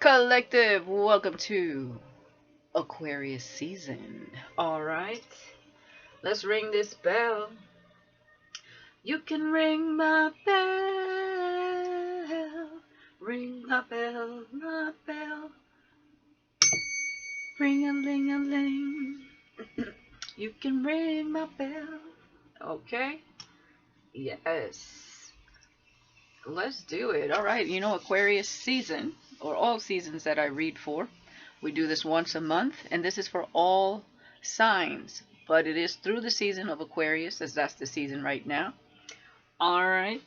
Collective, welcome to Aquarius season. Alright, let's ring this bell. You can ring my bell. Ring my bell, my bell. Ring a ling a ling. You can ring my bell. Okay? Yes. Let's do it. Alright, Aquarius season, or all seasons that I read for. We do this once a month, and this is for all signs, but it is through the season of Aquarius, as that's the season right now. All right,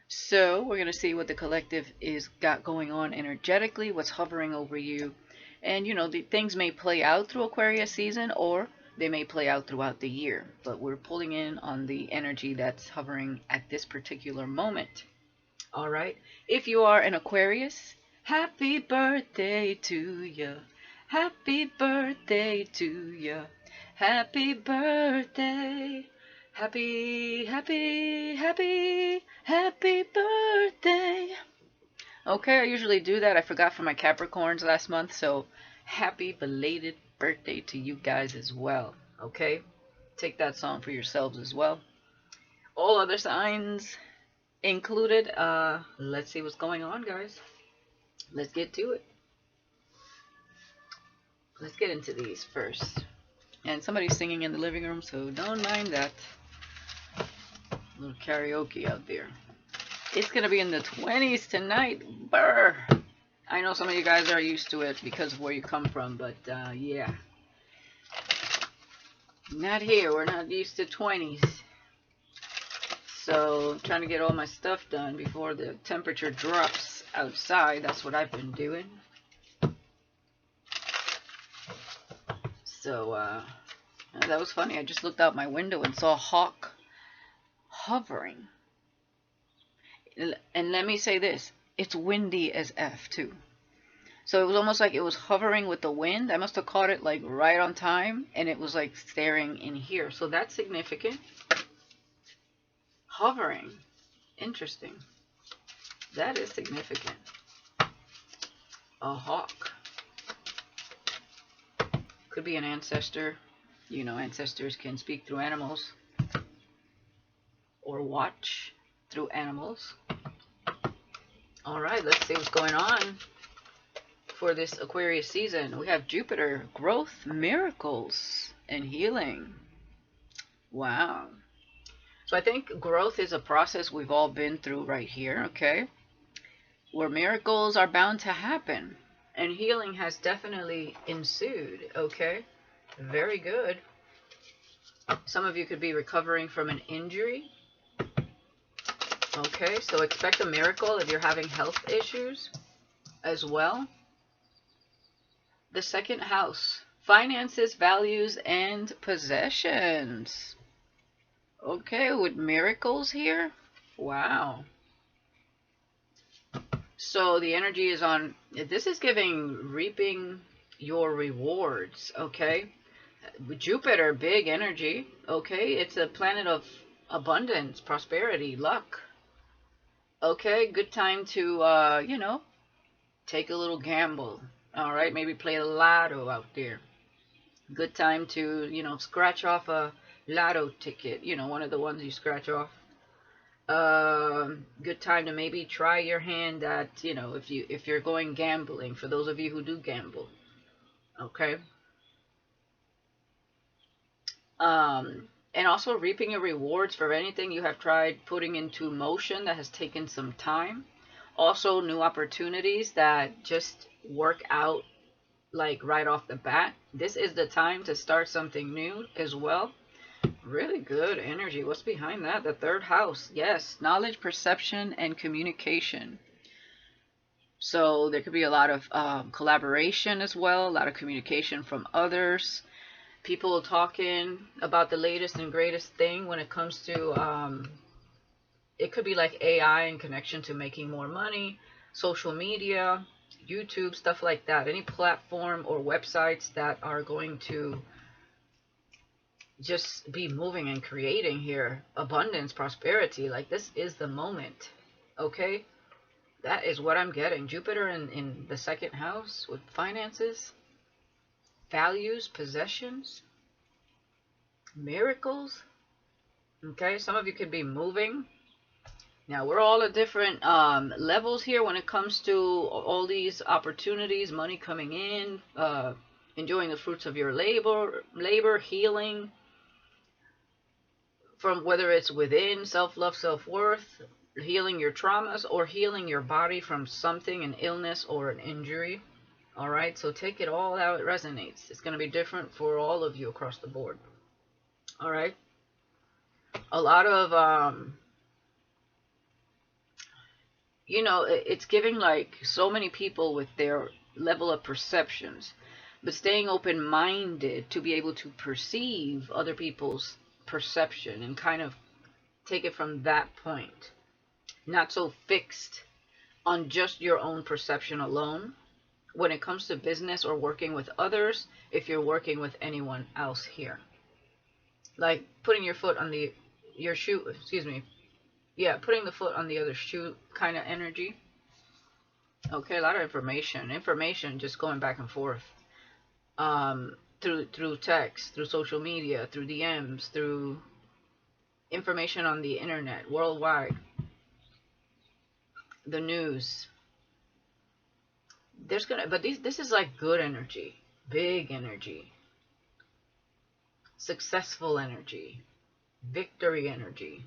so we're going to see what the collective is got going on energetically, what's hovering over you, and the things may play out through Aquarius season, or they may play out throughout the year, but we're pulling in on the energy that's hovering at this particular moment. All right, if you are an Aquarius, happy birthday to you. Happy birthday to you. Happy birthday. Happy birthday. Okay, I usually do that. I forgot for my Capricorns last month, so happy belated birthday to you guys as well. Okay, take that song for yourselves as well. All other signs included. Let's see what's going on, guys. Let's get to it. Let's get into these first. And somebody's singing in the living room, so don't mind that. A little karaoke out there. It's going to be in the 20s tonight. Brr. I know some of you guys are used to it because of where you come from, but yeah. Not here. We're not used to 20s. So I'm trying to get all my stuff done before the temperature drops outside. That's what I've been doing. So that was funny. I just looked out my window and saw a hawk hovering. And let me say this, it's windy as F too. So it was almost like it was hovering with the wind. I must have caught it like right on time, and it was like staring in here. So that's significant. Hovering. Interesting. That is significant. A hawk. Could be an ancestor. You know, ancestors can speak through animals or watch through animals. All right, let's see what's going on for this Aquarius season. We have Jupiter, growth, miracles, and healing. Wow. So I think growth is a process we've all been through right here, okay? Where miracles are bound to happen. And healing has definitely ensued, okay? Very good. Some of you could be recovering from an injury. Okay, so expect a miracle if you're having health issues as well. The second house, finances, values, and possessions. Okay, with miracles here. Wow. So the energy is on, this is giving reaping your rewards, okay? Jupiter, big energy, okay? It's a planet of abundance, prosperity, luck. Okay, good time to, take a little gamble. All right, maybe play a lotto out there. Good time to, scratch off a lotto ticket, one of the ones you scratch off. Good time to maybe try your hand at, if you're going gambling, for those of you who do gamble. Okay. And also reaping your rewards for anything you have tried putting into motion that has taken some time. Also new opportunities that just work out like right off the bat. This is the time to start something new as well. Really good energy. What's behind that? The third house. Yes, knowledge, perception, and communication. So there could be a lot of collaboration as well, a lot of communication from others. People talking about the latest and greatest thing when it comes to, it could be like AI in connection to making more money, social media, YouTube, stuff like that. Any platform or websites that are going to just be moving and creating here abundance, prosperity. Like this is the moment. Okay, That is what I'm getting. Jupiter in the second house with finances, values, possessions, miracles. Okay, some of you could be moving. Now, we're all at different levels here when it comes to all these opportunities, money coming in, enjoying the fruits of your labor, healing from whether it's within, self-love, self-worth, healing your traumas, or healing your body from something, an illness or an injury. All right, so take it all how it resonates. It's going to be different for all of you across the board. All right. A lot of, it's giving like so many people with their level of perceptions, but staying open-minded to be able to perceive other people's perception and kind of take it from that point. Not so fixed on just your own perception alone when it comes to business or working with others, if you're working with anyone else here. Like putting your foot on your shoe, excuse me. Yeah, putting the foot on the other shoe kind of energy. Okay, a lot of information just going back and forth. Through text, through social media, through DMs, through information on the internet, worldwide. The news. But this is like good energy, big energy, successful energy, victory energy.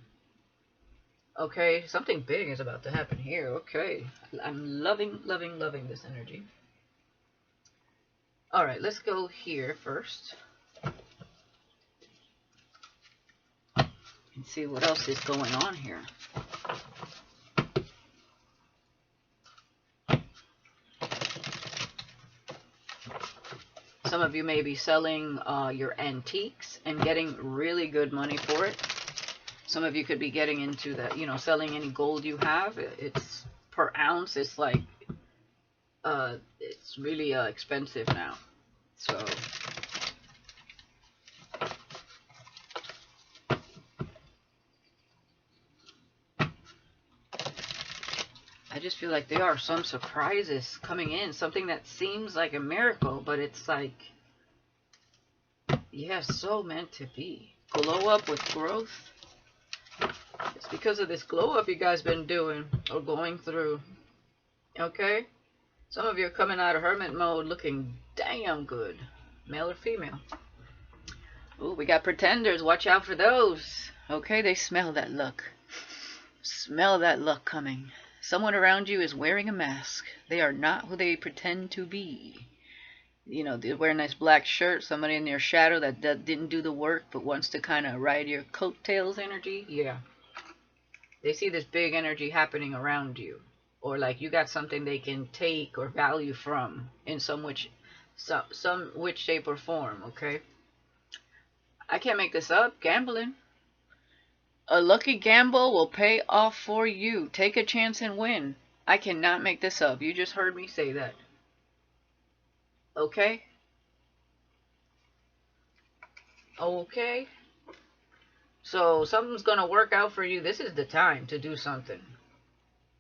Okay, something big is about to happen here. Okay, I'm loving this energy. All right, let's go here first and see what else is going on here. Some of you may be selling your antiques and getting really good money for it. Some of you could be getting into that, selling any gold you have. It's per ounce. It's like, it's really expensive now. So, I just feel like there are some surprises coming in. Something that seems like a miracle, but it's like, yeah, so meant to be. Glow up with growth. It's because of this glow up you guys been doing or going through. Okay? Some of you are coming out of hermit mode looking damn good. Male or female. Ooh, we got pretenders. Watch out for those. Okay, they smell that luck. Smell that luck coming. Someone around you is wearing a mask. They are not who they pretend to be. They wear a nice black shirt. Somebody in their shadow that didn't do the work but wants to kind of ride your coattails energy. Yeah. They see this big energy happening around you. Or like you got something they can take or value from in some which shape or form, okay? I can't make this up. Gambling. A lucky gamble will pay off for you. Take a chance and win. I cannot make this up. You just heard me say that. Okay? Okay? So something's going to work out for you. This is the time to do something.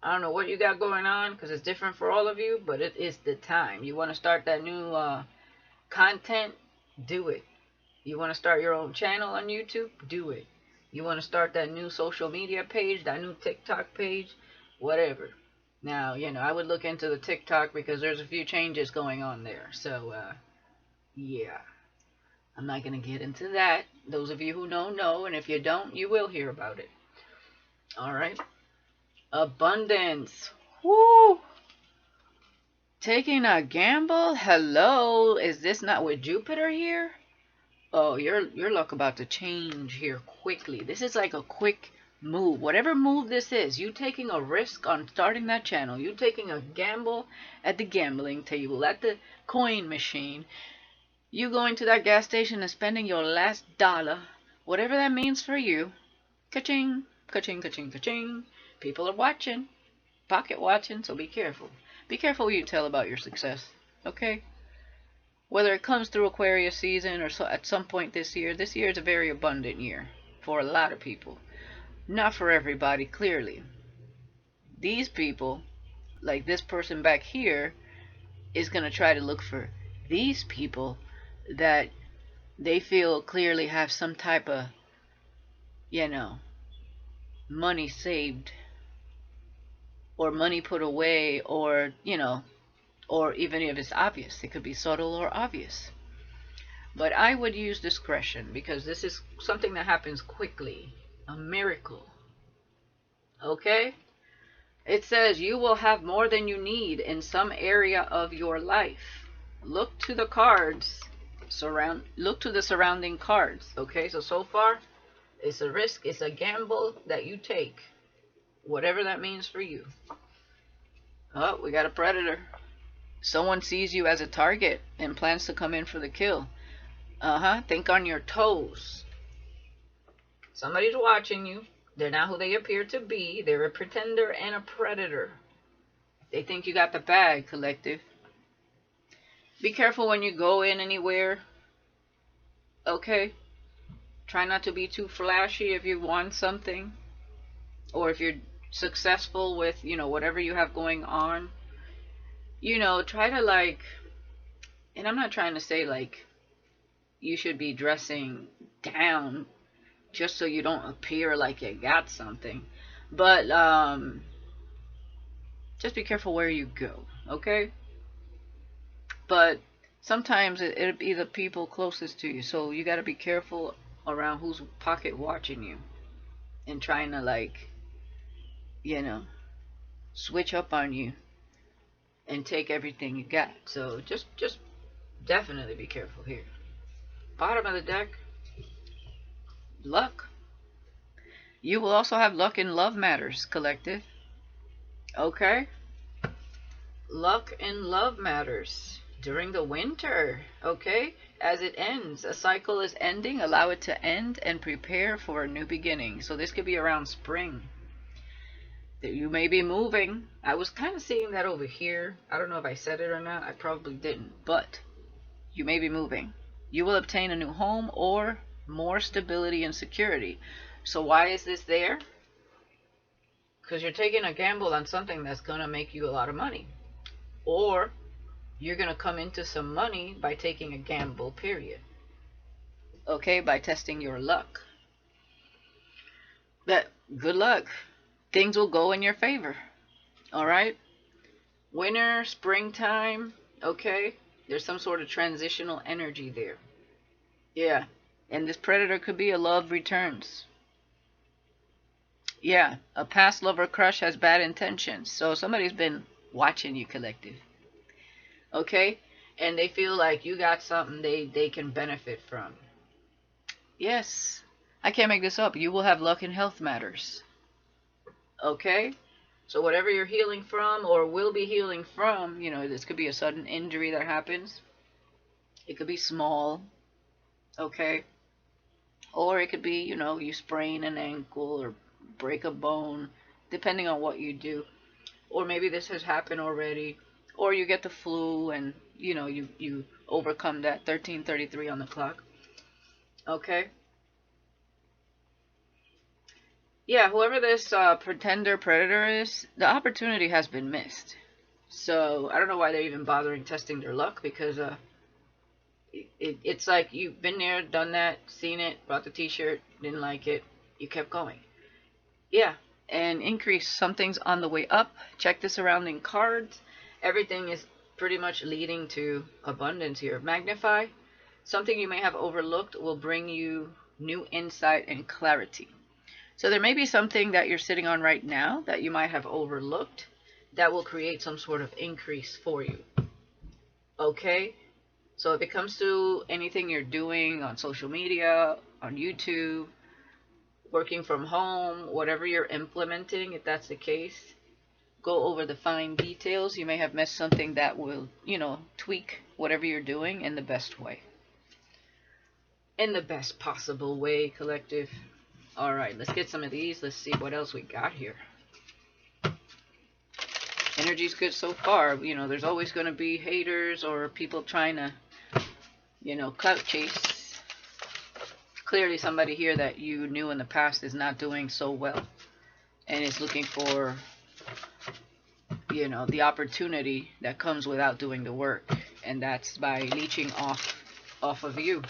I don't know what you got going on because it's different for all of you, but it is the time. You want to start that new content? Do it. You want to start your own channel on YouTube? Do it. You want to start that new social media page, that new TikTok page? Whatever. Now, I would look into the TikTok because there's a few changes going on there. So, yeah. I'm not going to get into that. Those of you who know, and if you don't, you will hear about it. All right. Abundance. Woo! Taking a gamble? Hello? Is this not with Jupiter here? Oh, your luck about to change here quickly. This is like a quick move. Whatever move this is, you taking a risk on starting that channel. You taking a gamble at the gambling table, at the coin machine. You going to that gas station and spending your last dollar. Whatever that means for you. Ka-ching, ka-ching, ka-ching, ka-ching. People are watching. Pocket watching, so be careful. Be careful what you tell about your success. Okay? Whether it comes through Aquarius season or at some point this year is a very abundant year for a lot of people. Not for everybody, clearly. These people like this person back here is going to try to look for these people that they feel clearly have some type of, you know, money saved or money put away, or, you know, or even if it's obvious, it could be subtle or obvious. But I would use discretion because this is something that happens quickly, a miracle. Okay? It says you will have more than you need in some area of your life. Look to the cards, look to the surrounding cards. Okay? So far, it's a risk, it's a gamble that you take. Whatever that means for you. Oh, we got a predator. Someone sees you as a target and plans to come in for the kill. Think on your toes. Somebody's watching you. They're not who they appear to be. They're a pretender and a predator. They think you got the bag, collective. Be careful when you go in anywhere. Okay? Try not to be too flashy if you want something. Or if you're successful with, you know, whatever you have going on. You know, try to like, and I'm not trying to say like you should be dressing down just so you don't appear like you got something. But just be careful where you go, okay? But sometimes it'll be the people closest to you, so you got to be careful around who's pocket watching you and trying to, like, you know, switch up on you and take everything you got. So just definitely be careful here. Bottom of the deck, luck. You will also have luck in love matters, collective. Okay? Luck in love matters during the winter. Okay? As it ends, a cycle is ending. Allow it to end and prepare for a new beginning. So this could be around spring. You may be moving. I was kind of seeing that over here. I don't know if I said it or not. I probably didn't. But you may be moving. You will obtain a new home or more stability and security. So why is this there? Because you're taking a gamble on something that's going to make you a lot of money. Or you're going to come into some money by taking a gamble, period. Okay, by testing your luck. But good luck. Things will go in your favor. Alright? Winter, springtime, okay? There's some sort of transitional energy there. Yeah. And this predator could be a love returns. Yeah. A past lover crush has bad intentions. So somebody's been watching you, collective. Okay? And they feel like you got something they can benefit from. Yes. I can't make this up. You will have luck in health matters. Okay? So whatever you're healing from or will be healing from, you know, this could be a sudden injury that happens. It could be small. Okay? Or it could be, you know, you sprain an ankle or break a bone, depending on what you do. Or maybe this has happened already. Or you get the flu and, you know, you overcome that 1333 on the clock. Okay? Yeah, whoever this pretender predator is, the opportunity has been missed. So I don't know why they're even bothering testing their luck, because it's like you've been there, done that, seen it, bought the t-shirt, didn't like it, you kept going. Yeah, and increase. Something's on the way up. Check the surrounding cards. Everything is pretty much leading to abundance here. Magnify. Something you may have overlooked will bring you new insight and clarity. So there may be something that you're sitting on right now that you might have overlooked that will create some sort of increase for you. Okay? So if it comes to anything you're doing on social media, on YouTube, working from home, whatever you're implementing, if that's the case, go over the fine details. You may have missed something that will, you know, tweak whatever you're doing in the best way. In the best possible way, collective. Alright, let's get some of these. Let's see what else we got here. Energy's good so far. You know, there's always going to be haters or people trying to, you know, clout chase. Clearly somebody here that you knew in the past is not doing so well and is looking for, you know, the opportunity that comes without doing the work, and that's by leeching off of you.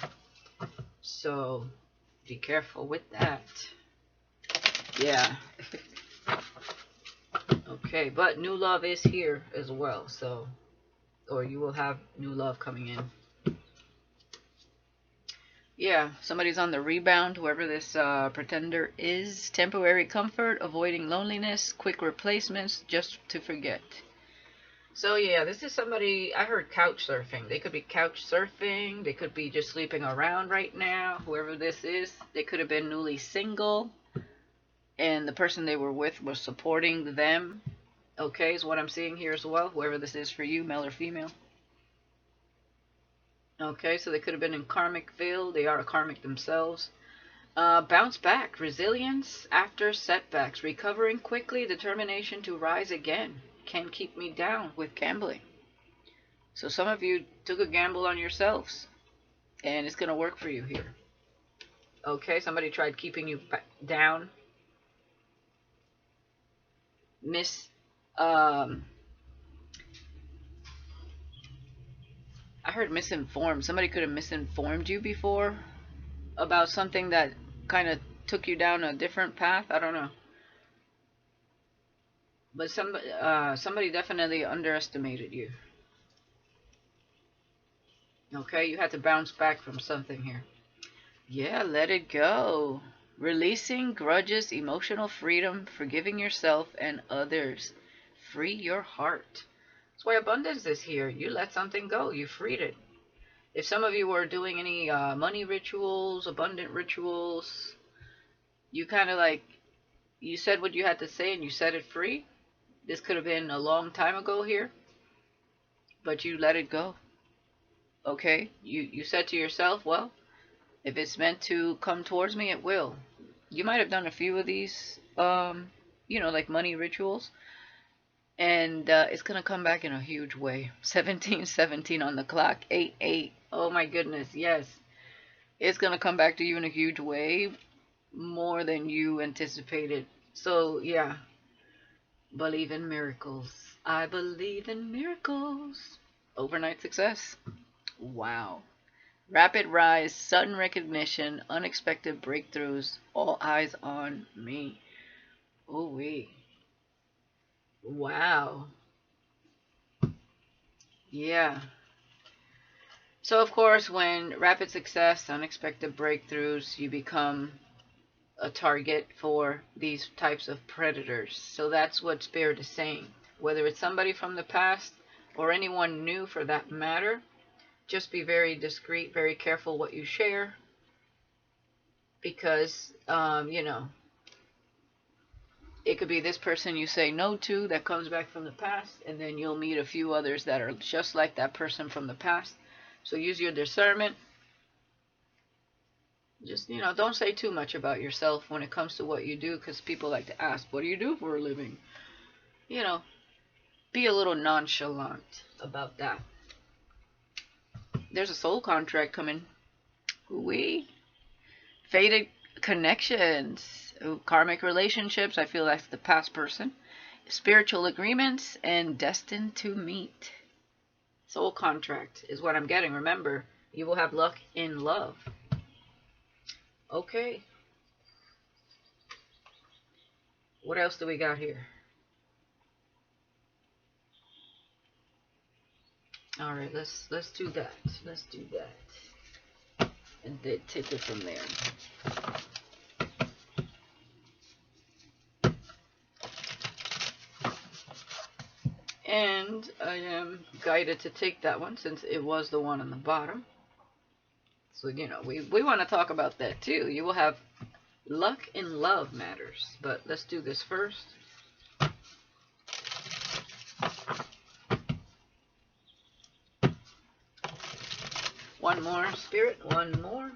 So be careful with that. Yeah. Okay, but new love is here as well, so, or you will have new love coming in. Yeah, somebody's on the rebound, whoever this pretender is. Temporary comfort, avoiding loneliness, quick replacements, just to forget. So yeah, this is somebody, I heard couch surfing. They could be couch surfing. They could be just sleeping around right now. Whoever this is, they could have been newly single, and the person they were with was supporting them. Okay, is what I'm seeing here as well. Whoever this is for you, male or female. Okay, so they could have been in karmicville. They are a karmic themselves. Bounce back, resilience after setbacks, recovering quickly, determination to rise again. Can't keep me down with gambling. So some of you took a gamble on yourselves, and it's going to work for you here. Okay, somebody tried keeping you down. I heard misinformed. Somebody could have misinformed you before about something that kind of took you down a different path. I don't know. But somebody definitely underestimated you. Okay, you had to bounce back from something here. Yeah, let it go. Releasing grudges, emotional freedom, forgiving yourself and others. Free your heart. That's why abundance is here. You let something go. You freed it. If some of you were doing any money rituals, abundant rituals, you kind of like, you said what you had to say and you set it free. This could have been a long time ago here, but you let it go. Okay? You said to yourself, well, if it's meant to come towards me, it will. You might have done a few of these, you know, like money rituals, and it's going to come back in a huge way. 1717 on the clock, 88. Oh my goodness, yes. It's going to come back to you in a huge way, more than you anticipated. So, yeah. Believe in miracles. I believe in miracles. Overnight success. Wow. Rapid rise, sudden recognition, unexpected breakthroughs, all eyes on me. Ooh wee. Wow. Yeah. So of course, when rapid success, unexpected breakthroughs, you become a target for these types of predators. So that's what Spirit is saying. Whether it's somebody from the past or anyone new for that matter, just be very discreet, very careful what you share, because, you know, it could be this person you say no to that comes back from the past, and then you'll meet a few others that are just like that person from the past. So use your discernment. Just, you know, don't say too much about yourself when it comes to what you do, because people like to ask, what do you do for a living? You know, be a little nonchalant about that. There's a soul contract coming. Ooh-wee. Fated connections. Ooh, karmic relationships. I feel that's the past person. Spiritual agreements and destined to meet. Soul contract is what I'm getting. Remember, you will have luck in love. Okay. What else do we got here? All right, let's do that. Let's do that, and then take it from there. And I am guided to take that one since it was the one on the bottom. So, you know, we want to talk about that too. You will have luck in love matters. But let's do this first. One more, Spirit. One more.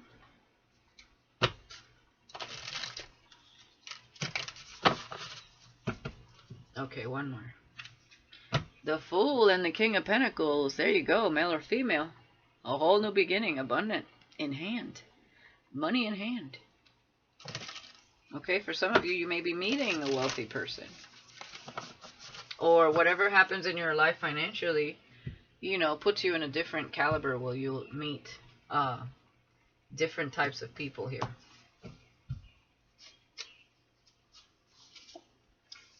Okay, one more. The Fool and the King of Pentacles. There you go, male or female. A whole new beginning, abundant in hand. Money in hand. Okay, for some of you, you may be meeting a wealthy person. or whatever happens in your life financially, puts you in a different caliber where you'll meet different types of people here.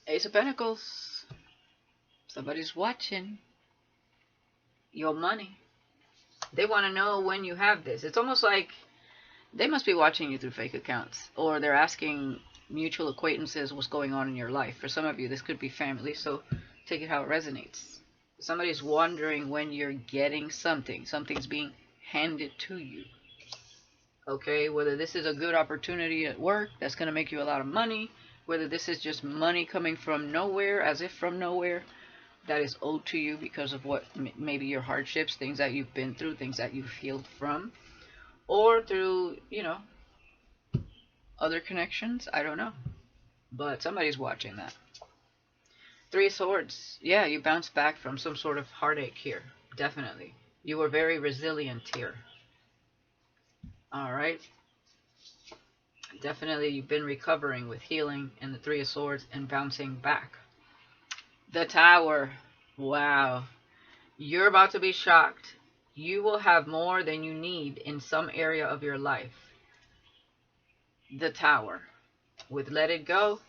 Ace of Pentacles. Somebody's watching your money. They want to know when you have this. It's almost like they must be watching you through fake accounts, or they're asking mutual acquaintances what's going on in your life. For some of you, this could be family, so take it how it resonates. Somebody's wondering when you're getting something. Something's being handed to you. Okay, whether this is a good opportunity at work that's going to make you a lot of money, whether this is just money coming from nowhere, as if from nowhere, that is owed to you because of what maybe your hardships, things that you've been through, things that you've healed from, or through, other connections. I don't know, but somebody's watching that. Three of Swords. Yeah, you bounced back from some sort of heartache here. Definitely. You were very resilient here. All right. Definitely you've been recovering with healing and the Three of Swords and bouncing back. The Tower. Wow. You're about to be shocked. You will have more than you need in some area of your life. The Tower. With Let It Go.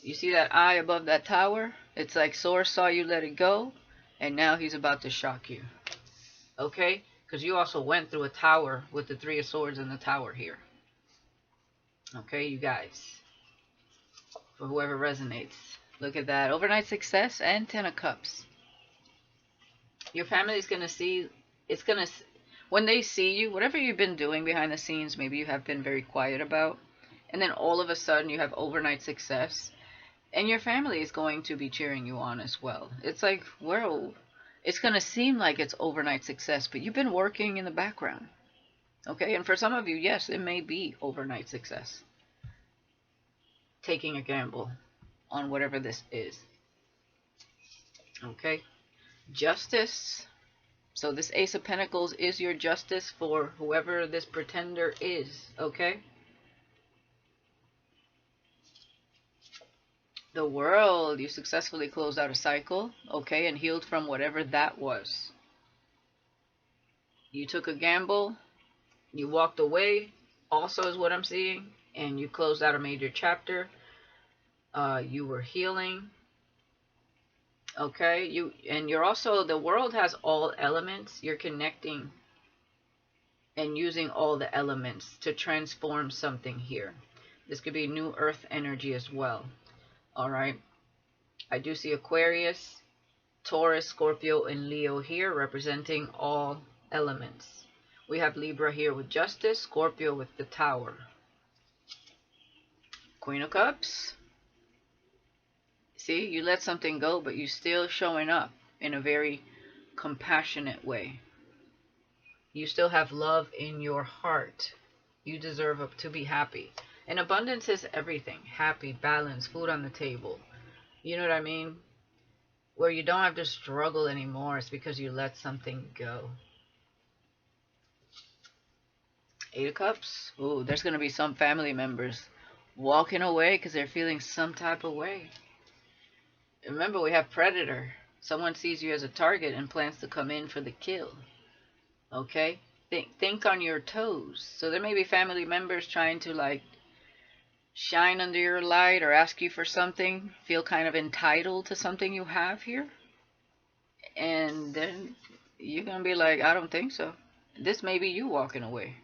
You see that eye above that tower? It's like Source saw you let it go, and now he's about to shock you. Okay? Because you also went through a tower with the Three of Swords and the Tower here. Okay, you guys. For whoever resonates. Look at that. Overnight success and 10 of Cups. Your family is going to see, when they see you, whatever you've been doing behind the scenes, maybe you have been very quiet about, and then all of a sudden you have overnight success, and your family is going to be cheering you on as well. It's like, whoa, it's going to seem like it's overnight success, but you've been working in the background. Okay, and for some of you, yes, it may be overnight success. Taking a gamble on whatever this is. Okay, Justice. So this Ace of Pentacles is your justice for whoever this pretender is. Okay. The World. You successfully closed out a cycle. Okay, and healed from whatever that was. You took a gamble. You walked away. Also is what I'm seeing. And you closed out a major chapter. You were healing. Okay, you're also, the World has all elements. You're connecting and using all the elements to transform something here. This could be new earth energy as well. All right. I do see Aquarius, Taurus, Scorpio, and Leo here representing all elements. We have Libra here with Justice, Scorpio with the Tower. Queen of Cups. See, you let something go, but you're still showing up in a very compassionate way. You still have love in your heart. You deserve to be happy. And abundance is everything. Happy, balance, food on the table. You know what I mean? Where you don't have to struggle anymore. It's because you let something go. Eight of Cups. Ooh, there's going to be some family members walking away because they're feeling some type of way. Remember, we have Predator. Someone sees you as a target and plans to come in for the kill. Okay? Think on your toes. So there may be family members trying to like shine under your light or ask you for something. Feel kind of entitled to something you have here. And then you're going to be like, I don't think so. This may be you walking away.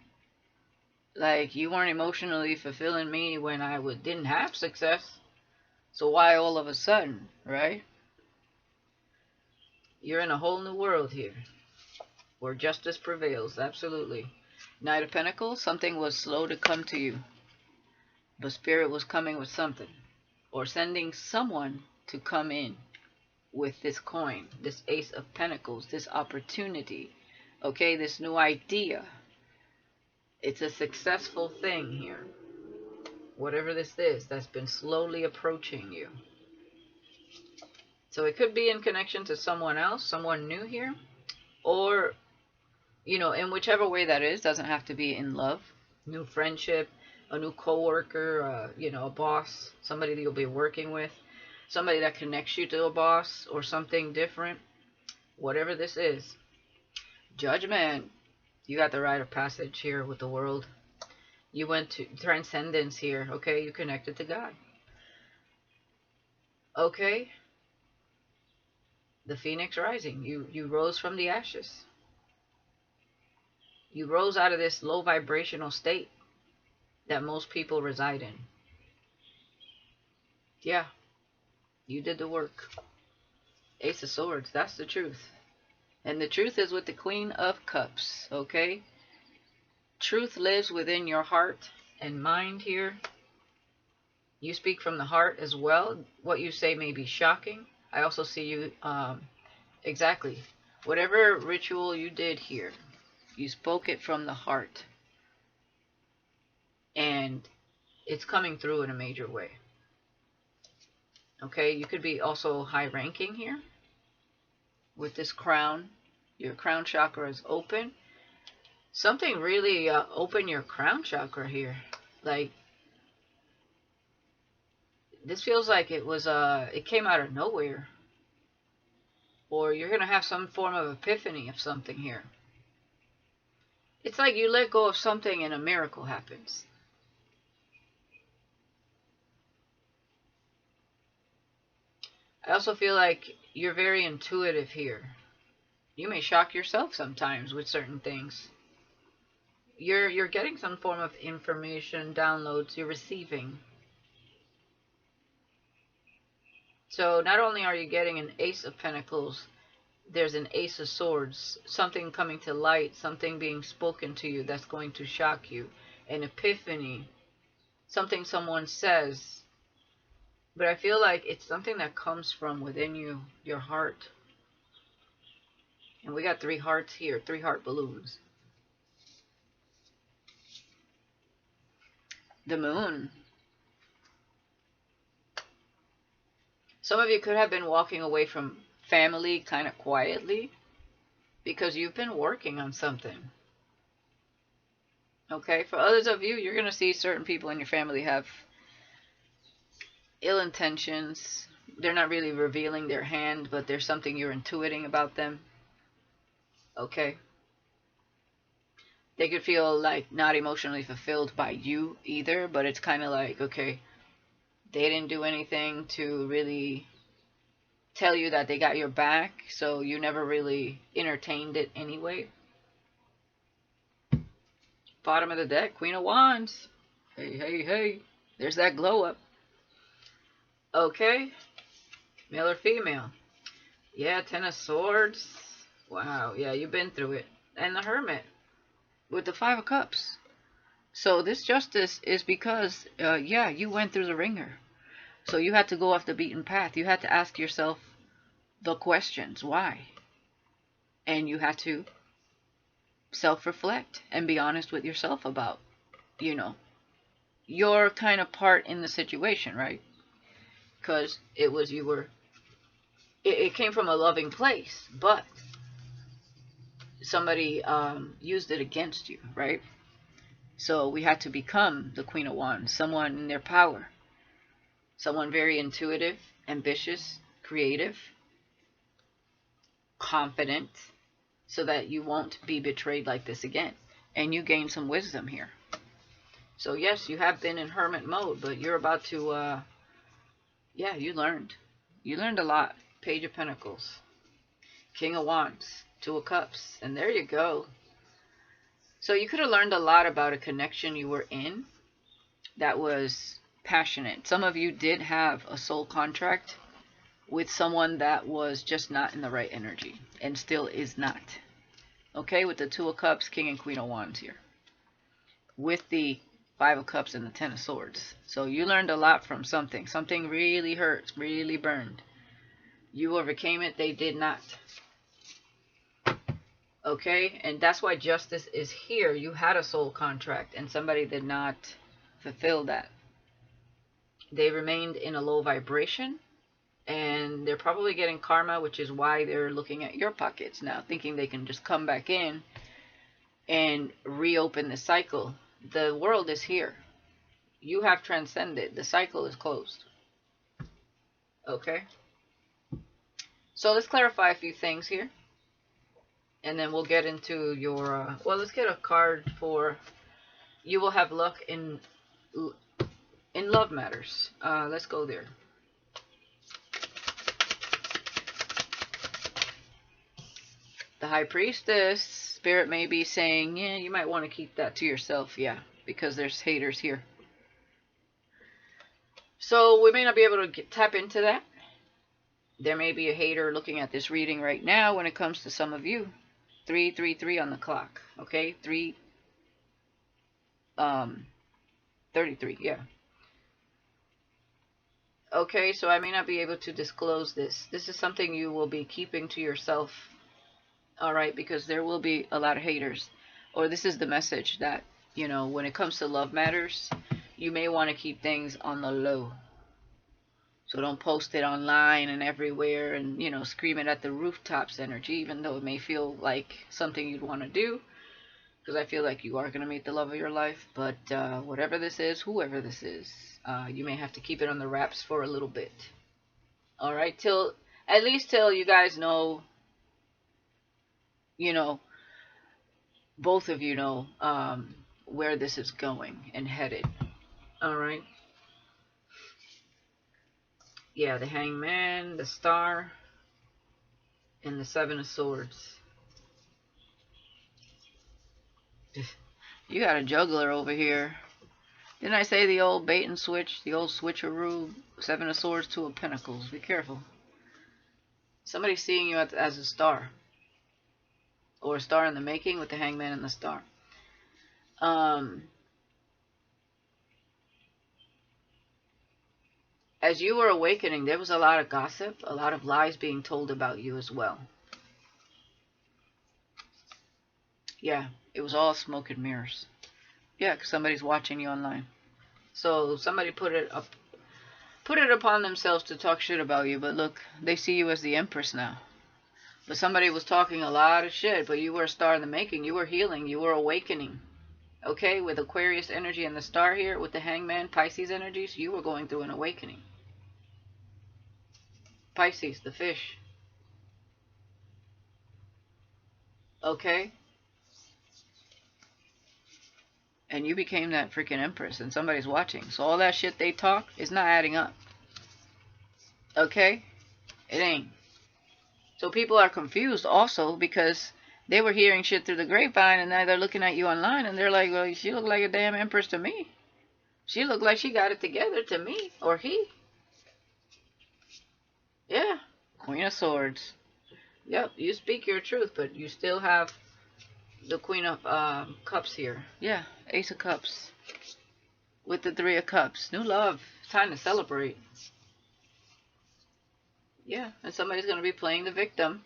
Like, you weren't emotionally fulfilling me when I didn't have success. So why all of a sudden, right? You're in a whole new world here where justice prevails, absolutely. Knight of Pentacles, something was slow to come to you, but Spirit was coming with something, or sending someone to come in with this coin, this Ace of Pentacles, this opportunity, okay, this new idea. It's a successful thing here. Whatever this is, that's been slowly approaching you. So it could be in connection to someone else, someone new here, or, in whichever way that is. Doesn't have to be in love. New friendship, a new coworker, a boss, somebody that you'll be working with. somebody that connects you to a boss or something different, whatever this is. Judgment. You got the rite of passage here with the world. You went to transcendence here, okay? You connected to God. Okay? The phoenix rising. You rose from the ashes. You rose out of this low vibrational state that most people reside in. Yeah, you did the work. Ace of Swords, that's the truth. And the truth is with the Queen of Cups, okay? Truth lives within your heart and mind here. You speak from the heart as well. What you say may be shocking. I also see you, exactly. Whatever ritual you did here, you spoke it from the heart. And it's coming through in a major way. Okay, you could be also high ranking here. With this crown, your crown chakra is open. Something really opened your crown chakra here. Like, this feels like it was, it came out of nowhere. Or you're going to have some form of epiphany of something here. It's like you let go of something and a miracle happens. I also feel like you're very intuitive here. You may shock yourself sometimes with certain things. You're getting some form of information, downloads, you're receiving. So not only are you getting an Ace of Pentacles, there's an Ace of Swords, something coming to light, something being spoken to you that's going to shock you, an epiphany, something someone says. But I feel like it's something that comes from within you, your heart. And we got 3 hearts here, 3 heart balloons. The moon. Some of you could have been walking away from family kind of quietly because you've been working on something. Okay, for others of you, you're going to see certain people in your family have ill intentions. They're not really revealing their hand, but there's something you're intuiting about them. Okay. They could feel like not emotionally fulfilled by you either, but it's kind of like, okay, they didn't do anything to really tell you that they got your back, so you never really entertained it anyway. Bottom of the deck, Queen of Wands. Hey, hey, hey. There's that glow up. Okay. Male or female? Yeah, 10 of Swords. Wow, yeah, you've been through it. And the Hermit with the 5 of Cups. So this justice is because, yeah, you went through the ringer. So you had to go off the beaten path. You had to ask yourself the questions. Why? And you had to self-reflect and be honest with yourself about, you know, your kind of part in the situation, right? Because it was, you were, it came from a loving place, but somebody used it against you, right? So we had to become the Queen of Wands, someone in their power, someone very intuitive, ambitious, creative, confident, so that you won't be betrayed like this again. And you gain some wisdom here. So yes, you have been in hermit mode, but you're about to, yeah, you learned. You learned a lot. Page of Pentacles, King of Wands, 2 of Cups, and there you go. So you could have learned a lot about a connection you were in that was passionate. Some of you did have a soul contract with someone that was just not in the right energy and still is not. Okay, with the 2 of Cups, King and Queen of Wands here. With the 5 of Cups and the 10 of Swords. So you learned a lot from something. Something really hurt, really burned. You overcame it, they did not. Okay, and that's why justice is here. You had a soul contract and somebody did not fulfill that. They remained in a low vibration and they're probably getting karma, which is why they're looking at your pockets now, thinking they can just come back in and reopen the cycle. The world is here. You have transcended. The cycle is closed. Okay. So let's clarify a few things here. And then we'll get into your, well, let's get a card for you will have luck in love matters. Let's go there. The High Priestess, Spirit may be saying, yeah, you might want to keep that to yourself, yeah, because there's haters here. So we may not be able to tap into that. There may be a hater looking at this reading right now when it comes to some of you. 333 on the clock, okay? 33, yeah. Okay, so I may not be able to disclose this. This is something you will be keeping to yourself, all right, because there will be a lot of haters. Or this is the message that, you know, when it comes to love matters, you may want to keep things on the low. So don't post it online and everywhere and, you know, scream it at the rooftops energy, even though it may feel like something you'd want to do. Because I feel like you are going to meet the love of your life. But whatever this is, whoever this is, you may have to keep it on the wraps for a little bit. All right, at least till you guys know, you know, both of you know where this is going and headed. All right. Yeah, the Hangman, the Star, and the Seven of Swords. You got a juggler over here. Didn't I say the old bait and switch, the old switcheroo? Seven of Swords, Two of Pentacles. Be careful. Somebody's seeing you as a star. Or a star in the making with the Hangman and the Star. As you were awakening, there was a lot of gossip, a lot of lies being told about you as well. Yeah, it was all smoke and mirrors. Yeah, because somebody's watching you online. So somebody put it upon themselves to talk shit about you, but look, they see you as the Empress now. But somebody was talking a lot of shit, but you were a star in the making. You were healing. You were awakening. Okay, with Aquarius energy and the Star here, with the Hangman, Pisces energies, you were going through an awakening. Pisces, the fish. Okay? And you became that freaking Empress, and somebody's watching. So all that shit they talk is not adding up. Okay? It ain't. So people are confused also because they were hearing shit through the grapevine, and now they're looking at you online, and they're like, well, she looked like a damn Empress to me. She looked like she got it together to me, or he. Yeah. Queen of Swords. Yep, you speak your truth, but you still have the Queen of Cups here. Yeah, Ace of Cups. With the Three of Cups. New love. It's time to celebrate. Yeah, and somebody's going to be playing the victim.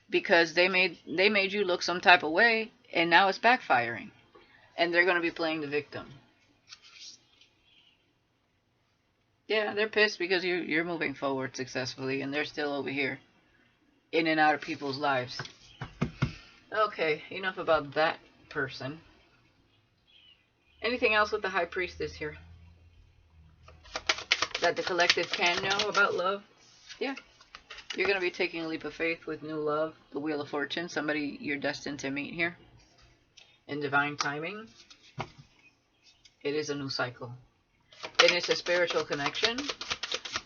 Because they made you look some type of way, and now it's backfiring. And they're going to be playing the victim. Yeah, they're pissed because you're moving forward successfully, and they're still over here. In and out of people's lives. Okay, enough about that person. Anything else with the High Priestess here that the collective can know about love? Yeah. You're going to be taking a leap of faith with new love, the Wheel of Fortune, somebody you're destined to meet here. In divine timing, it is a new cycle. And it's a spiritual connection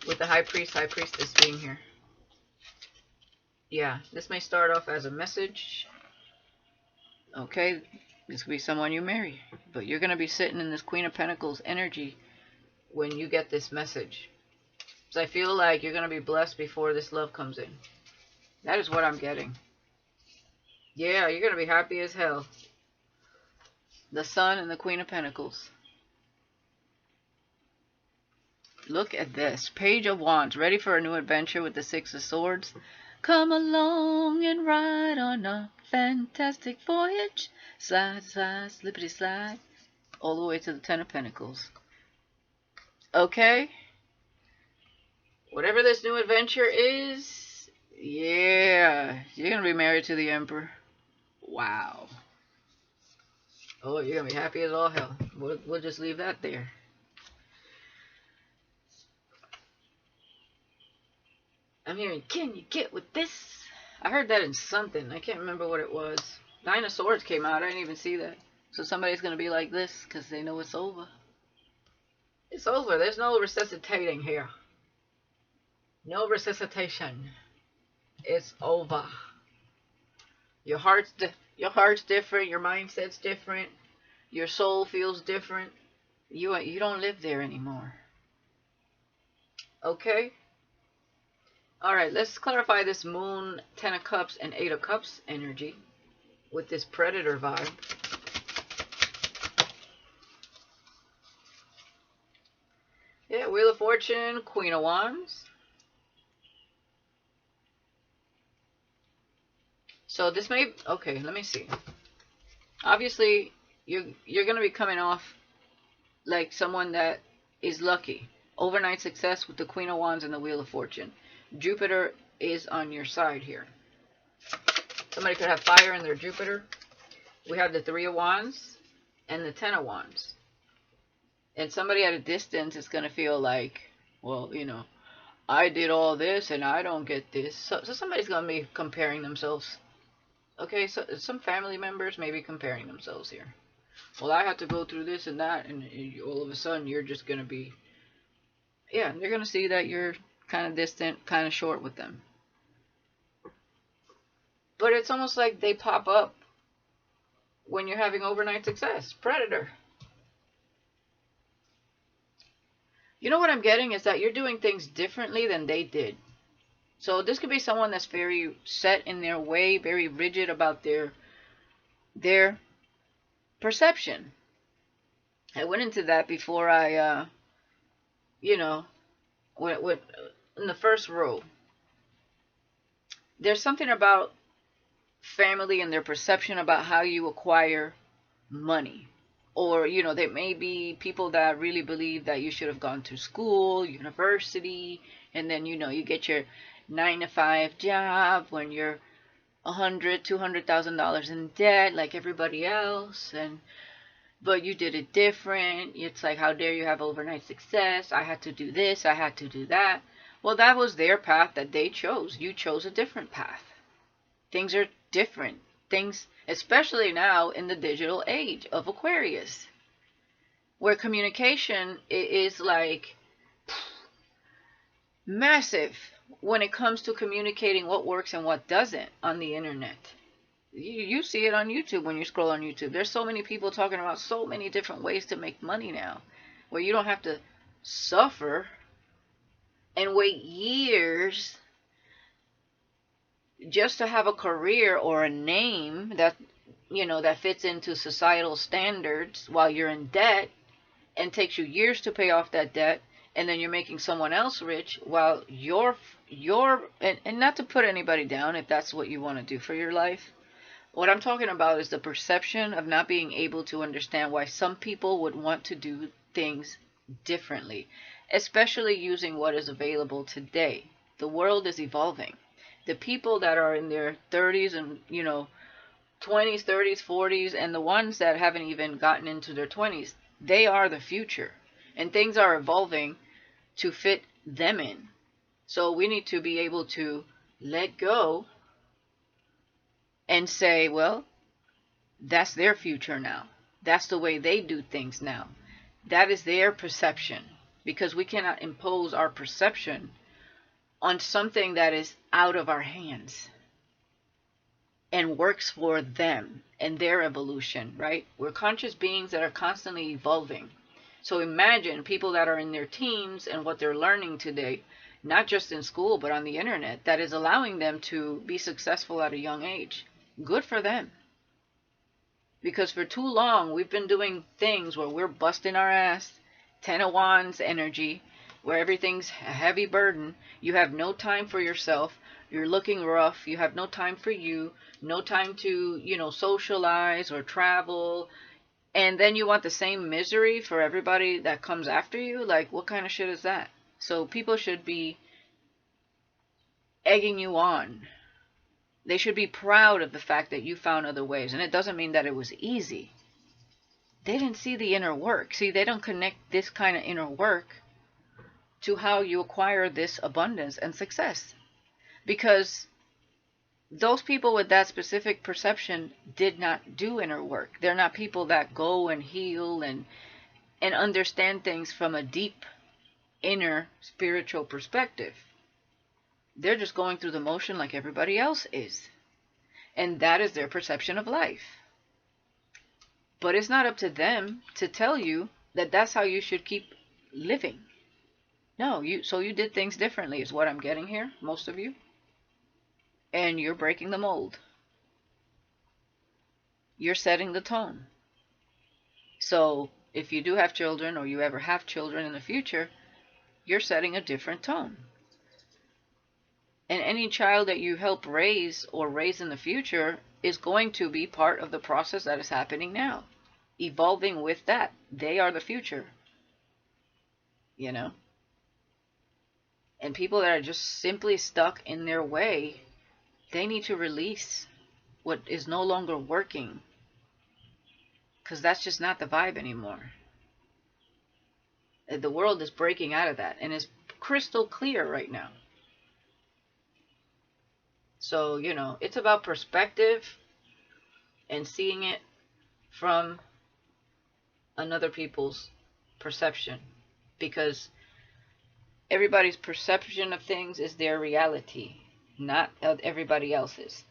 with the High Priest, High Priestess being here. Yeah, this may start off as a message. Okay, this could be someone you marry. But you're going to be sitting in this Queen of Pentacles energy when you get this message. So I feel like you're going to be blessed before this love comes in. That is what I'm getting. Yeah, you're going to be happy as hell. The Sun and the Queen of Pentacles. Look at this. Page of Wands. Ready for a new adventure with the Six of Swords. Come along and ride on a fantastic voyage. Slide, slide, slippity slide. All the way to the Ten of Pentacles. Okay? Whatever this new adventure is, yeah, you're going to be married to the Emperor. Wow. Oh, you're going to be happy as all hell. We'll just leave that there. I'm hearing, can you get with this? I heard that in something. I can't remember what it was. Nine of Swords came out. I didn't even see that. So somebody's going to be like this because they know it's over. It's over. There's no resuscitating here. No resuscitation. It's over. Your heart's different. Your mindset's different. Your soul feels different. You don't live there anymore. Okay? Alright, let's clarify this Moon, 10 of Cups, and 8 of Cups energy with this Predator vibe. Yeah, Wheel of Fortune, Queen of Wands. So this may... Okay, let me see. Obviously, you're going to be coming off like someone that is lucky. Overnight success with the Queen of Wands and the Wheel of Fortune. Jupiter is on your side here. Somebody could have fire in their Jupiter. We have the 3 of Wands and the 10 of Wands. And somebody at a distance is going to feel like, well, you know, I did all this and I don't get this. So somebody's going to be comparing themselves. Okay, so some family members may be comparing themselves here. Well, I had to go through this and that, and all of a sudden you're just going to be... Yeah, they're going to see that you're kind of distant, kind of short with them. But it's almost like they pop up when you're having overnight success. Predator. You know what I'm getting is that you're doing things differently than they did. So this could be someone that's very set in their way, very rigid about their perception. I went into that before I, went in the first row. There's something about family and their perception about how you acquire money. Or, there may be people that really believe that you should have gone to school, university, and then, you get your 9-to-5 job when you're $100,000, $200,000 in debt like everybody else, but you did it different. It's like, how dare you have overnight success? I had to do this, I had to do that. Well, that was their path that they chose. You chose a different path. Things are different. Things, especially now in the digital age of Aquarius, where communication is like massive when it comes to communicating what works and what doesn't on the internet. You see it on YouTube when you scroll on YouTube. There's so many people talking about so many different ways to make money now, where you don't have to suffer and wait years just to have a career or a name that, that fits into societal standards while you're in debt, and takes you years to pay off that debt, and then you're making someone else rich while you're and not to put anybody down if that's what you want to do for your life. What I'm talking about is the perception of not being able to understand why some people would want to do things differently, especially using what is available today. The world is evolving. The people that are in their 30s and, 20s, 30s, 40s, and the ones that haven't even gotten into their 20s, they are the future. And things are evolving to fit them in. So we need to be able to let go and say, well, that's their future now. That's the way they do things now. That is their perception. Because we cannot impose our perception on something that is out of our hands and works for them and their evolution, right? We're conscious beings that are constantly evolving. So imagine people that are in their teens and what they're learning today, not just in school, but on the internet, that is allowing them to be successful at a young age. Good for them. Because for too long, we've been doing things where we're busting our ass, 10 of Wands energy, where everything's a heavy burden. You have no time for yourself. You're looking rough. You have no time for you. No time to, socialize or travel. And then you want the same misery for everybody that comes after you? Like, what kind of shit is that? So people should be egging you on. They should be proud of the fact that you found other ways. And it doesn't mean that it was easy. They didn't see the inner work. See, they don't connect this kind of inner work to how you acquire this abundance and success. Because those people with that specific perception did not do inner work. They're not people that go and heal and understand things from a deep inner spiritual perspective. They're just going through the motion like everybody else is. And that is their perception of life. But it's not up to them to tell you that that's how you should keep living. No, so you did things differently is what I'm getting here, most of you. And you're breaking the mold. You're setting the tone. So if you do have children, or you ever have children in the future, you're setting a different tone. And any child that you help raise or raise in the future is going to be part of the process that is happening now. Evolving with that. They are the future. You know? And people that are just simply stuck in their way, they need to release what is no longer working. Because that's just not the vibe anymore. The world is breaking out of that. And it's crystal clear right now. So, you know, it's about perspective and seeing it from another people's perception. Because everybody's perception of things is their reality, not everybody else's.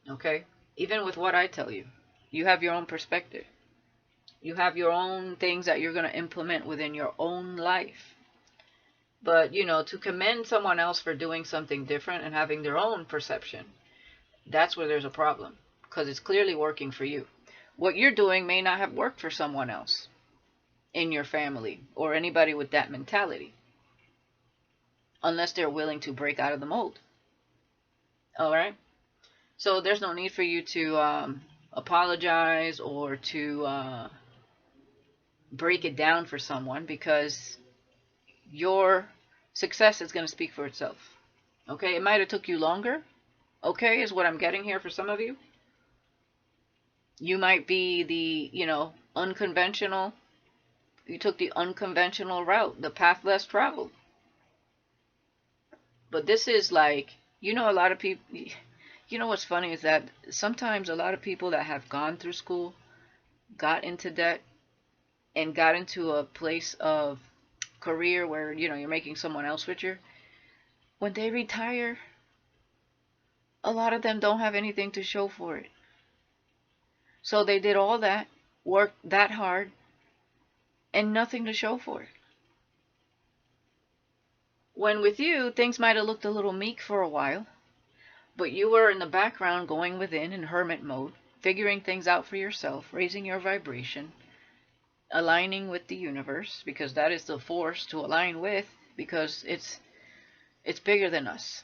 Okay? Even with what I tell you, you have your own perspective. You have your own things that you're going to implement within your own life. But, you know, to commend someone else for doing something different and having their own perception, that's where there's a problem. Because it's clearly working for you. What you're doing may not have worked for someone else in your family or anybody with that mentality. Unless they're willing to break out of the mold. Alright? So there's no need for you to apologize or to break it down for someone, because your success is going to speak for itself. Okay? It might have took you longer. Okay? Is what I'm getting here for some of you. You might be the, you know, unconventional. You took the unconventional route. The path less traveled. But this is like, you know, a lot of people, you know what's funny is that sometimes a lot of people that have gone through school, got into debt, and got into a place of career where, you know, you're making someone else richer, when they retire, a lot of them don't have anything to show for it. So they did all that, worked that hard, and nothing to show for it. When with you, things might have looked a little meek for a while, but you were in the background going within in hermit mode, figuring things out for yourself, raising your vibration, aligning with the universe, because that is the force to align with, because it's bigger than us.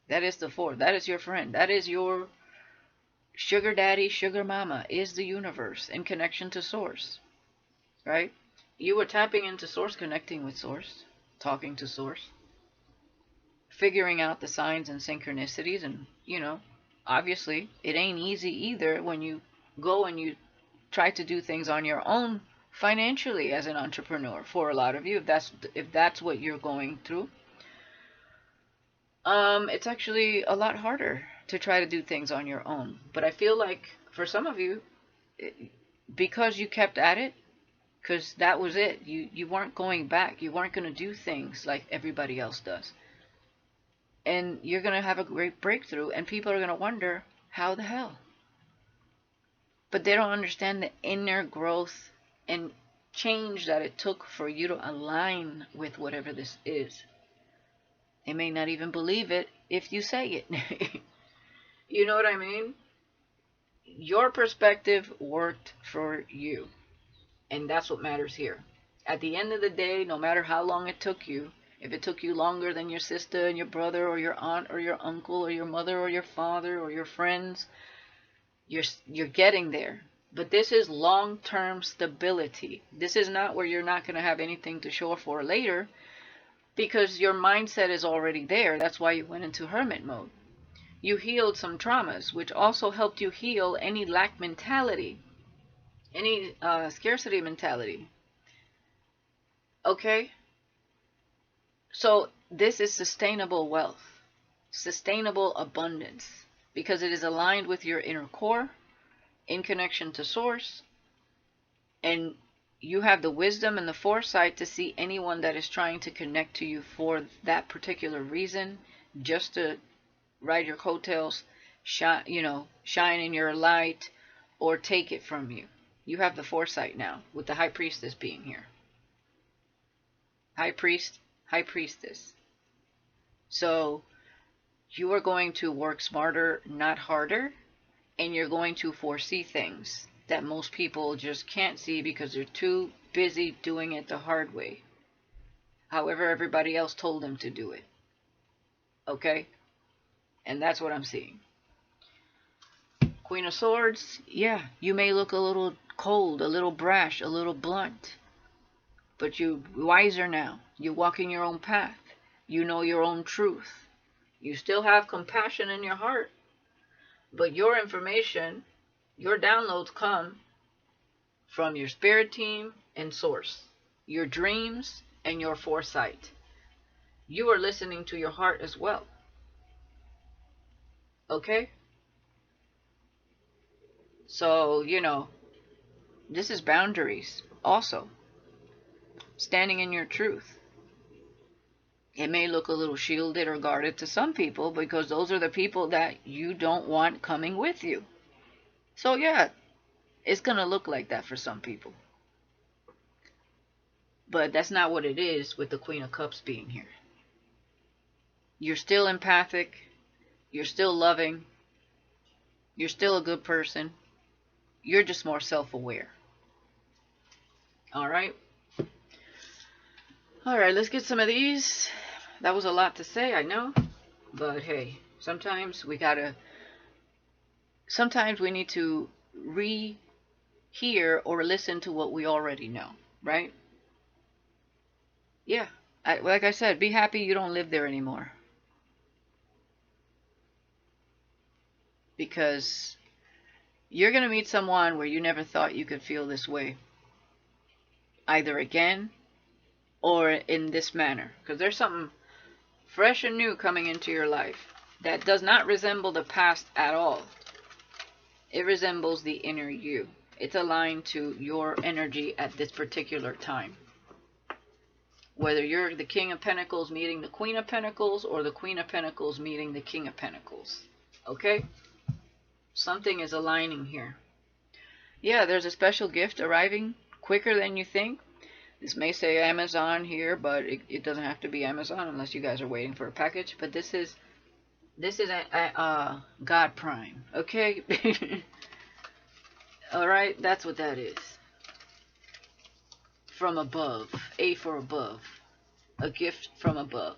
That is the force. That is your friend. That is your sugar daddy, sugar mama, is the universe in connection to source. Right? You were tapping into source, connecting with source, talking to source, figuring out the signs and synchronicities. And, you know, obviously it ain't easy either when you go and you try to do things on your own financially as an entrepreneur. For a lot of you, if that's what you're going through, it's actually a lot harder to try to do things on your own. But I feel like for some of you, because you kept at it, because that was it, you weren't going back, you weren't going to do things like everybody else does, and you're going to have a great breakthrough, and people are going to wonder, how the hell? But they don't understand the inner growth and change that it took for you to align with whatever this is. They may not even believe it if you say it. You know what I mean? Your perspective worked for you. And that's what matters here. At the end of the day, no matter how long it took you, if it took you longer than your sister and your brother or your aunt or your uncle or your mother or your father or your friends, you're getting there. But this is long-term stability. This is not where you're not going to have anything to show for later, because your mindset is already there. That's why you went into hermit mode. You healed some traumas, which also helped you heal any lack mentality, any scarcity mentality. Okay? So this is sustainable wealth. sustainable abundance, because it is aligned with your inner core, in connection to source, and you have the wisdom and the foresight to see anyone that is trying to connect to you for that particular reason, just to ride your coattails, shine in your light, or take it from you. You have the foresight now, with the high priestess being here. High priest, high priestess. So you are going to work smarter, not harder, and you're going to foresee things that most people just can't see because they're too busy doing it the hard way. However everybody else told them to do it. Okay? And that's what I'm seeing. Queen of Swords, yeah, you may look a little cold, a little brash, a little blunt, but you're wiser now. You're walking your own path. You know your own truth. You still have compassion in your heart, but your information, your downloads come from your spirit team and source, your dreams and your foresight. You are listening to your heart as well. Okay? So, this is boundaries also. Standing in your truth. It may look a little shielded or guarded to some people because those are the people that you don't want coming with you. So yeah, it's going to look like that for some people. But that's not what it is with the Queen of Cups being here. You're still empathic. You're still loving. You're still a good person. You're just more self-aware. Alright? Alright, let's get some of these. That was a lot to say, I know. But hey, sometimes we need to re-hear or listen to what we already know, right? Yeah, like I said, be happy you don't live there anymore. Because you're going to meet someone where you never thought you could feel this way. Either again or in this manner. Because there's something fresh and new coming into your life that does not resemble the past at all. It resembles the inner you. It's aligned to your energy at this particular time. Whether you're the King of Pentacles meeting the Queen of Pentacles or the Queen of Pentacles meeting the King of Pentacles. Okay? Something is aligning here. Yeah, there's a special gift arriving quicker than you think. This may say Amazon here, but it doesn't have to be Amazon unless you guys are waiting for a package. But this is a God Prime, okay? All right, that's what that is. From above, A for above, a gift from above.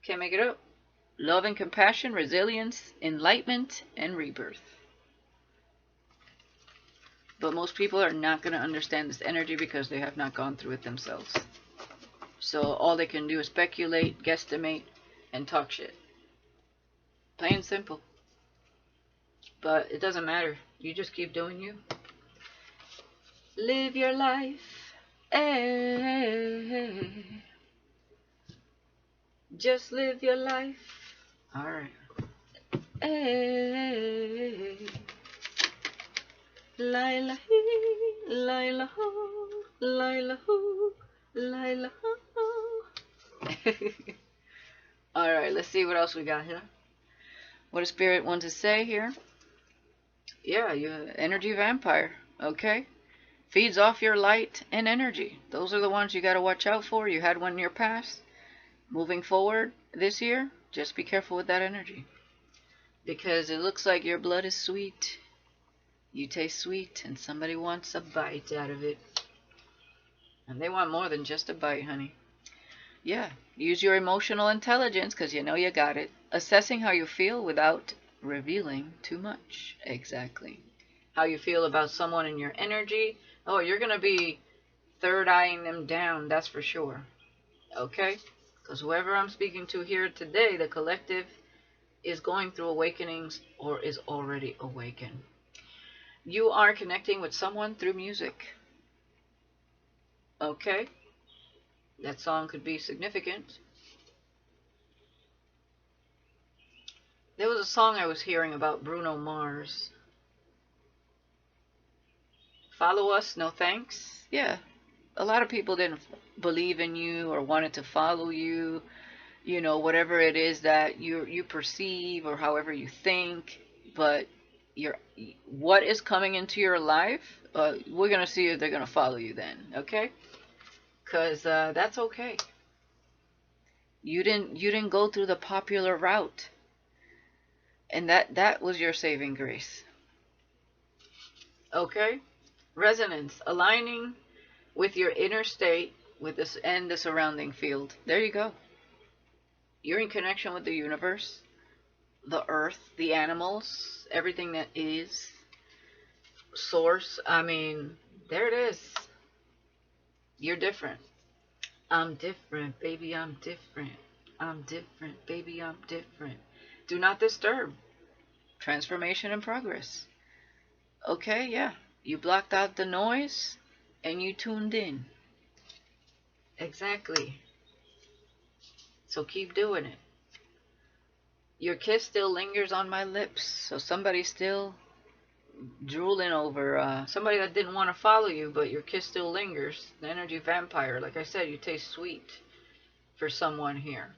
Can't make it up. Love and compassion, resilience, enlightenment, and rebirth. But most people are not going to understand this energy because they have not gone through it themselves. So all they can do is speculate, guesstimate, and talk shit. Plain and simple. But it doesn't matter. You just keep doing you. Live your life. Hey. Just live your life. Alright. Hey. Lila hee, Lila ho, Lila ho, Lila ho. Alright, let's see what else we got here. What does Spirit want to say here? Yeah, you're energy vampire. Okay. Feeds off your light and energy. Those are the ones you got to watch out for. You had one in your past. Moving forward this year, just be careful with that energy. Because it looks like your blood is sweet. You taste sweet and somebody wants a bite out of it. And they want more than just a bite, honey. Yeah, use your emotional intelligence because you know you got it. Assessing how you feel without revealing too much. Exactly. How you feel about someone in your energy. Oh, you're going to be third-eyeing them down, that's for sure. Okay? Because whoever I'm speaking to here today, the collective, is going through awakenings or is already awakened. You are connecting with someone through music. Okay? That song could be significant. There was a song I was hearing about Bruno Mars. Follow us, no thanks. Yeah, a lot of people didn't believe in you or wanted to follow you. You know, whatever it is that you perceive or however you think, but your what is coming into your life, we're gonna see if they're gonna follow you then, okay? Because that's okay. You didn't go through the popular route, and that was your saving grace. Okay, resonance, aligning with your inner state, with this and the surrounding field. There you go. You're in connection with the universe, the earth, the animals, everything that is, source. I mean, there it is. You're different. I'm different, baby, I'm different. I'm different, baby, I'm different. Do not disturb. Transformation and progress. Okay, yeah. You blocked out the noise and you tuned in. Exactly. So keep doing it. Your kiss still lingers on my lips. So somebody's still drooling over somebody that didn't want to follow you, but your kiss still lingers. The energy vampire. Like I said, you taste sweet for someone here,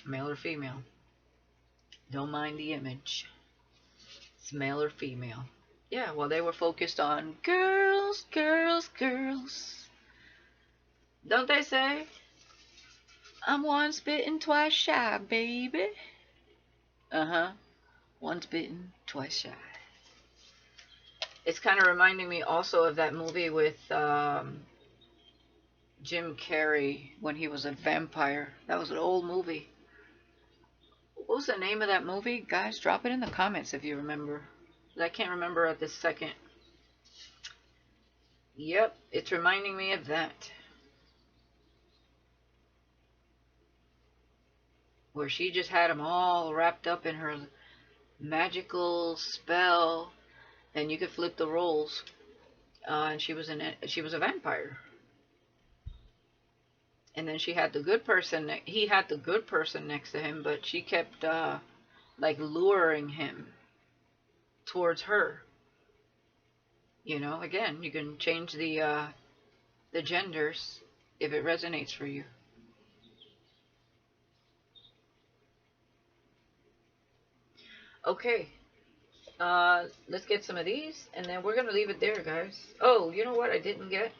male or female. Don't mind the image. It's male or female. Yeah, well, they were focused on girls, girls, girls. Don't they say? I'm once bitten, twice shy, baby. Uh-huh. Once bitten, twice shy. It's kind of reminding me also of that movie with Jim Carrey when he was a vampire. That was an old movie. What was the name of that movie? Guys, drop it in the comments if you remember. I can't remember at this second. Yep, it's reminding me of that. Where she just had them all wrapped up in her magical spell, and you could flip the roles. And she was a vampire. And then she had the good person. He had the good person next to him, but she kept like luring him towards her. You know, again, you can change the genders if it resonates for you. Okay, let's get some of these, and then we're gonna leave it there, guys. Oh, you know what I didn't get?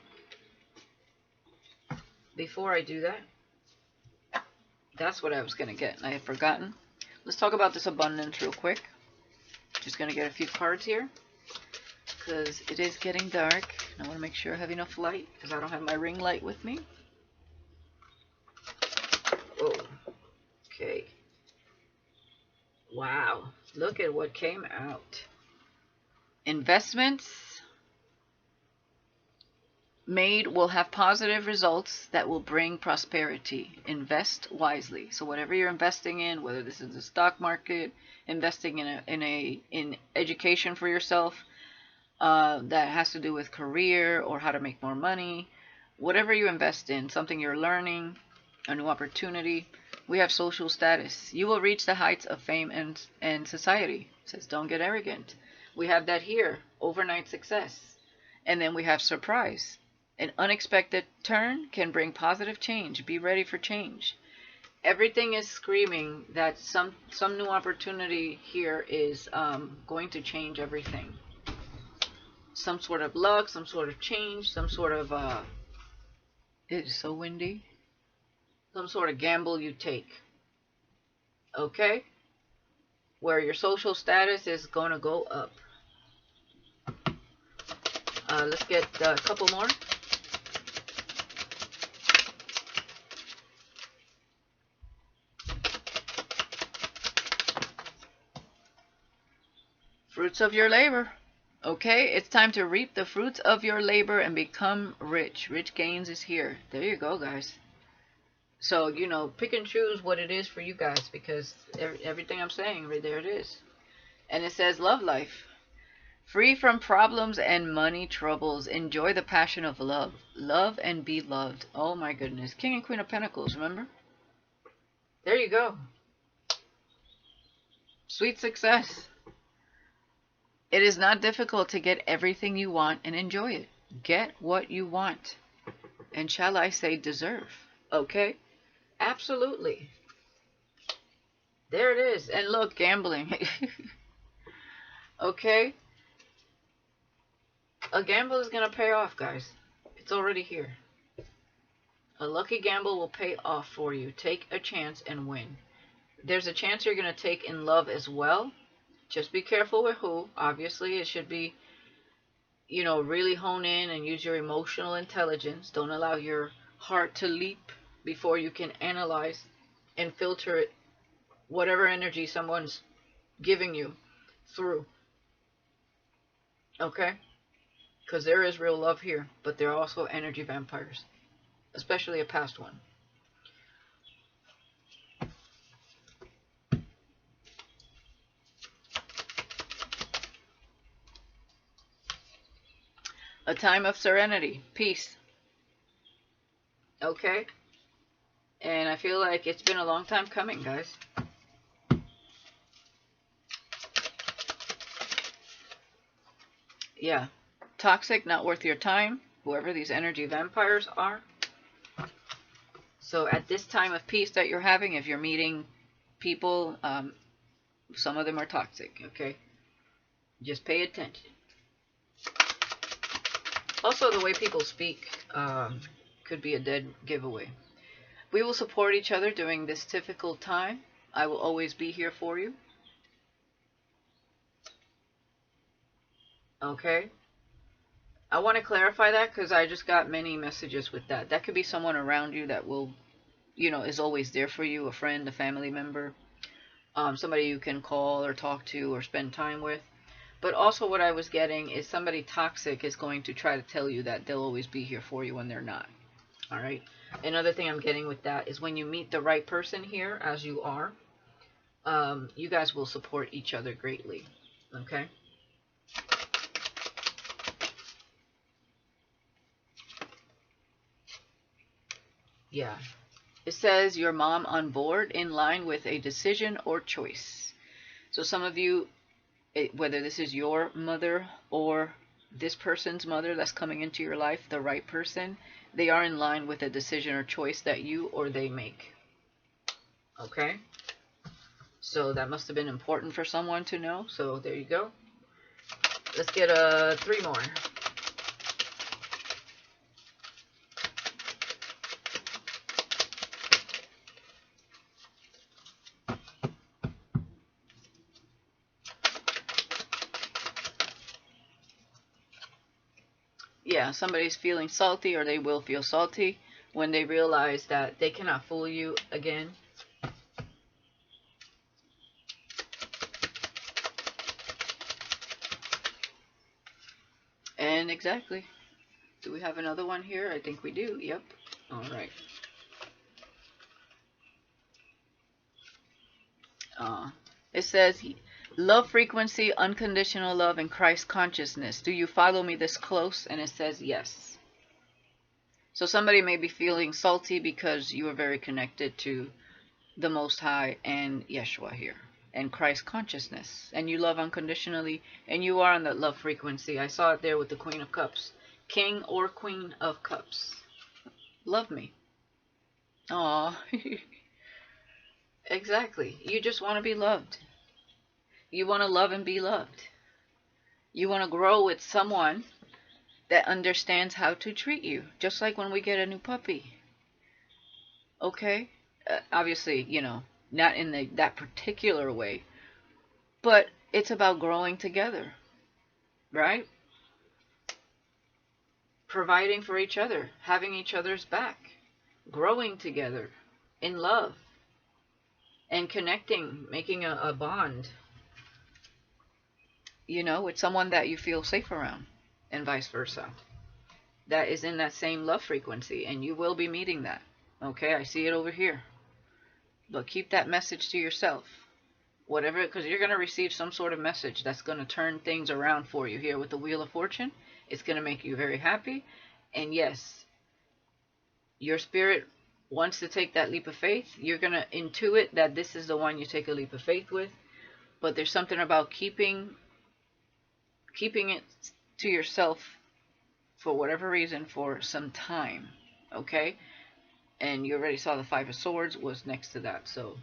Before I do that, that's what I was gonna get, and I had forgotten. Let's talk about this abundance real quick. Just gonna get a few cards here, because it is getting dark. I want to make sure I have enough light, because I don't have my ring light with me. Oh, okay. Wow, look at what came out. Investments made will have positive results that will bring prosperity. Invest wisely. So whatever you're investing in, whether this is the stock market, investing in education for yourself, that has to do with career or how to make more money, whatever you invest in, something you're learning, a new opportunity. We have social status. You will reach the heights of fame and society. It says don't get arrogant. We have that here, overnight success. And then we have surprise. An unexpected turn can bring positive change. Be ready for change. Everything is screaming that some new opportunity here is going to change everything. Some sort of luck, some sort of change, some sort of it is so windy. Some sort of gamble you take. Okay? Where your social status is going to go up. Let's get a couple more. Fruits of your labor. Okay, it's time to reap the fruits of your labor and become rich. Rich gains is here. There you go, guys. So, you know, pick and choose what it is for you guys, because everything I'm saying, right there it is. And it says love life. Free from problems and money troubles. Enjoy the passion of love. Love and be loved. Oh my goodness. King and Queen of Pentacles, remember? There you go. Sweet success. It is not difficult to get everything you want and enjoy it. Get what you want. And shall I say deserve? Okay? Absolutely. There it is. And look, gambling. Okay? A gamble is going to pay off, guys. It's already here. A lucky gamble will pay off for you. Take a chance and win. There's a chance you're going to take in love as well. Just be careful with who. Obviously, it should be, really hone in and use your emotional intelligence. Don't allow your heart to leap before you can analyze and filter it, whatever energy someone's giving you through. Okay? Because there is real love here, but there are also energy vampires, especially a past one. A time of serenity, peace. Okay? And I feel like it's been a long time coming, guys. Yeah. Toxic, not worth your time, whoever these energy vampires are. So at this time of peace that you're having, if you're meeting people, some of them are toxic, okay? Just pay attention. Also, the way people speak could be a dead giveaway. We will support each other during this difficult time. I will always be here for you. Okay? I want to clarify that because I just got many messages with that. That could be someone around you that will, is always there for you, a friend, a family member, somebody you can call or talk to or spend time with. But also what I was getting is somebody toxic is going to try to tell you that they'll always be here for you when they're not. All right? Another thing I'm getting with that is when you meet the right person here, as you are, you guys will support each other greatly. Okay? Yeah. It says your mom on board in line with a decision or choice. So some of you, whether this is your mother or this person's mother that's coming into your life, the right person, they are in line with a decision or choice that you or they make. Okay? So that must have been important for someone to know. So there you go. Let's get 3 more. Yeah, somebody's feeling salty, or they will feel salty when they realize that they cannot fool you again. And exactly. Do we have another one here? I think we do. Yep. All right. It says, love frequency, unconditional love, and Christ consciousness. Do you follow me this close? And it says yes. So somebody may be feeling salty because you are very connected to the Most High and Yeshua here, and Christ consciousness, and you love unconditionally, and you are on that love frequency. I saw it there with the Queen of Cups. King or Queen of Cups. Love me. Aw. Exactly. You just want to be loved. You want to love and be loved. You want to grow with someone that understands how to treat you, just like when we get a new puppy. Okay? Obviously, not in that particular way, but it's about growing together, right? Providing for each other, having each other's back, growing together in love, and connecting, making a bond, with someone that you feel safe around, and vice versa. That is in that same love frequency, and you will be meeting that. Okay, I see it over here. But keep that message to yourself. Whatever, because you're going to receive some sort of message that's going to turn things around for you here with the Wheel of Fortune. It's going to make you very happy. And yes, your spirit wants to take that leap of faith. You're going to intuit that this is the one you take a leap of faith with. but there's something about keeping it to yourself for whatever reason for some time, okay? And you already saw the Five of Swords was next to that, so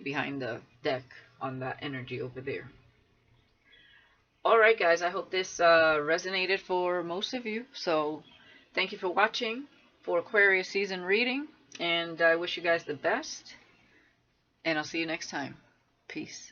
behind the deck on that energy over there. Alright guys, I hope this resonated for most of you. So thank you for watching for Aquarius season reading, and I wish you guys the best, and I'll see you next time. Peace.